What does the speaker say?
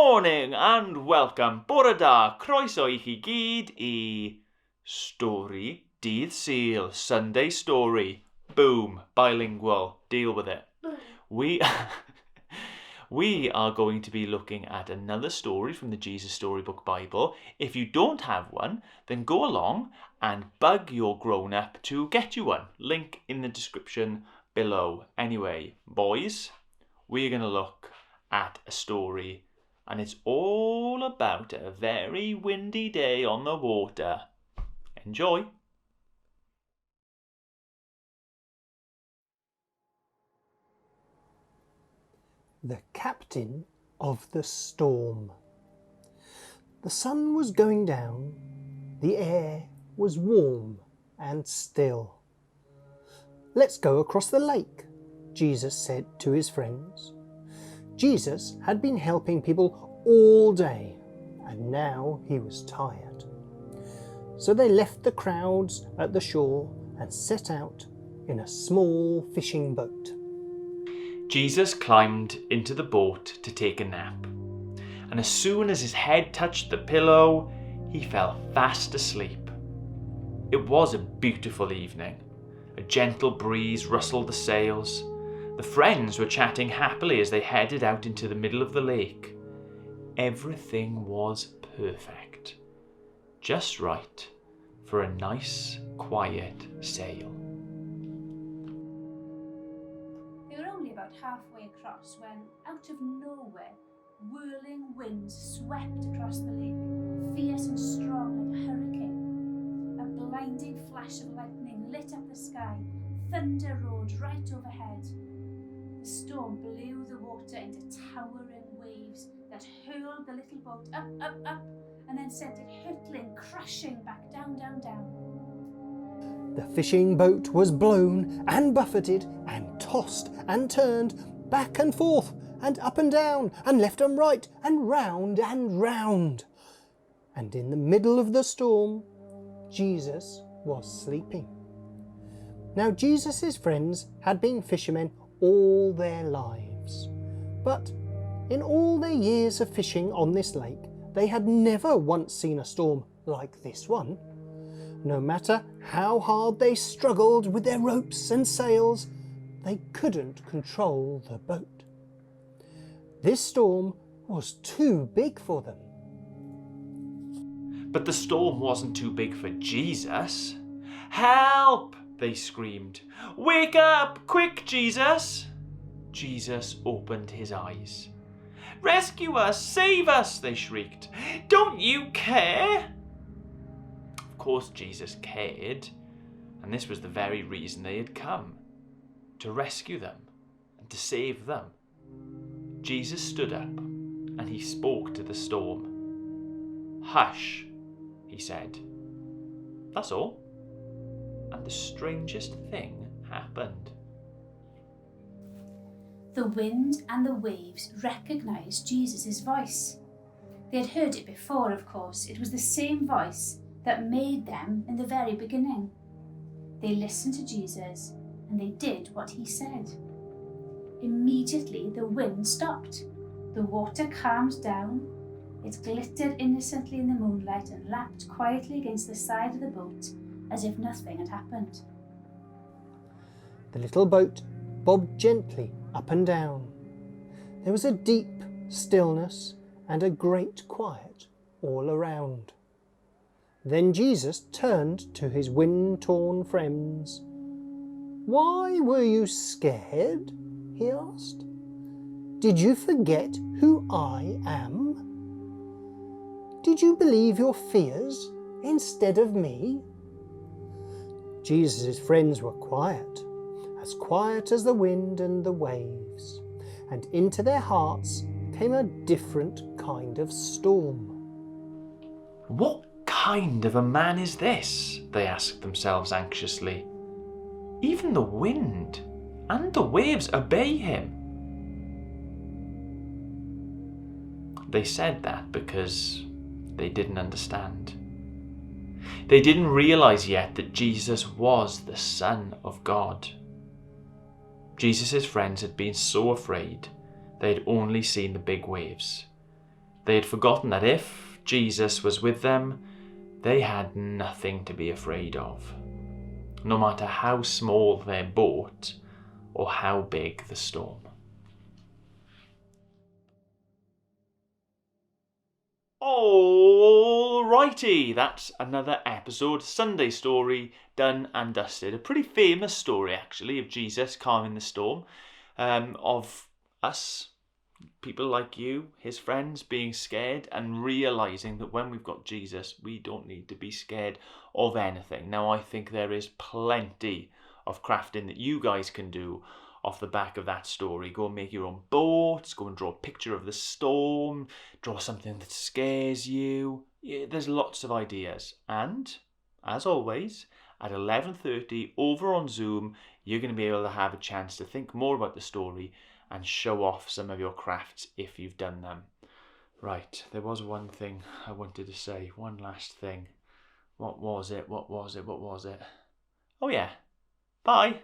morning and welcome. Bore da, croeso I chi gyd I Stori Dydd Sul, Sunday Story. Boom, bilingual, deal with it. We are going to be looking at another story from the Jesus Storybook Bible. If you don't have one, then go along and bug your grown-up to get you one. Link in the description below. Anyway, boys, we're going to look at a story, and it's all about a very windy day on the water. Enjoy. The Captain of the Storm. The sun was going down, the air was warm and still. "Let's go across the lake," Jesus said to his friends. Jesus had been helping people all day, and now he was tired. So they left the crowds at the shore and set out in a small fishing boat. Jesus climbed into the boat to take a nap, and as soon as his head touched the pillow, he fell fast asleep. It was a beautiful evening. A gentle breeze rustled the sails. The friends were chatting happily as they headed out into the middle of the lake. Everything was perfect, just right for a nice, quiet sail. They were only about halfway across when, out of nowhere, whirling winds swept across the lake, fierce and strong like a hurricane. A blinding flash of lightning lit up the sky. Thunder roared right overhead. The storm blew the water into towering waves that hurled the little boat up, up, up, and then sent it hurtling, crashing back down, down, down. The fishing boat was blown and buffeted and tossed and turned back and forth and up and down and left and right and round and round. And in the middle of the storm, Jesus was sleeping. Now Jesus' friends had been fishermen all their lives, but in all their years of fishing on this lake, they had never once seen a storm like this one. No matter how hard they struggled with their ropes and sails, they couldn't control the boat. This storm was too big for them. But the storm wasn't too big for Jesus. "Help!" they screamed. "Wake up! Quick, Jesus!" Jesus opened his eyes. "Rescue us! Save us!" they shrieked. "Don't you care?" Of course Jesus cared, and this was the very reason they had come, to rescue them and to save them. Jesus stood up and he spoke to the storm. "Hush," he said. That's all. And the strangest thing happened. The wind and the waves recognised Jesus' voice. They had heard it before, of course. It was the same voice that made them in the very beginning. They listened to Jesus and they did what he said. Immediately the wind stopped. The water calmed down. It glittered innocently in the moonlight and lapped quietly against the side of the boat as if nothing had happened. The little boat bobbed gently up and down. There was a deep stillness and a great quiet all around. Then Jesus turned to his wind-torn friends. "Why were you scared?" he asked. "Did you forget who I am? Did you believe your fears instead of me?" Jesus' friends were quiet as the wind and the waves, and into their hearts came a different kind of storm. "What kind of a man is this?" they asked themselves anxiously. "Even the wind and the waves obey him." They said that because they didn't understand. They didn't realize yet that Jesus was the Son of God. Jesus' friends had been so afraid they had only seen the big waves. They had forgotten that if Jesus was with them, they had nothing to be afraid of, no matter how small their boat or how big the storm. Alrighty, that's another episode, Sunday story, done and dusted. A pretty famous story, actually, of Jesus calming the storm, of us, people like you, his friends, being scared and realising that when we've got Jesus, we don't need to be scared of anything. Now, I think there is plenty of crafting that you guys can do off the back of that story. Go and make your own boats, go and draw a picture of the storm, draw something that scares you. Yeah, there's lots of ideas. And, as always, at 11:30 over on Zoom, you're going to be able to have a chance to think more about the story and show off some of your crafts if you've done them. Right, there was one thing I wanted to say, one last thing. What was it? Oh yeah, bye.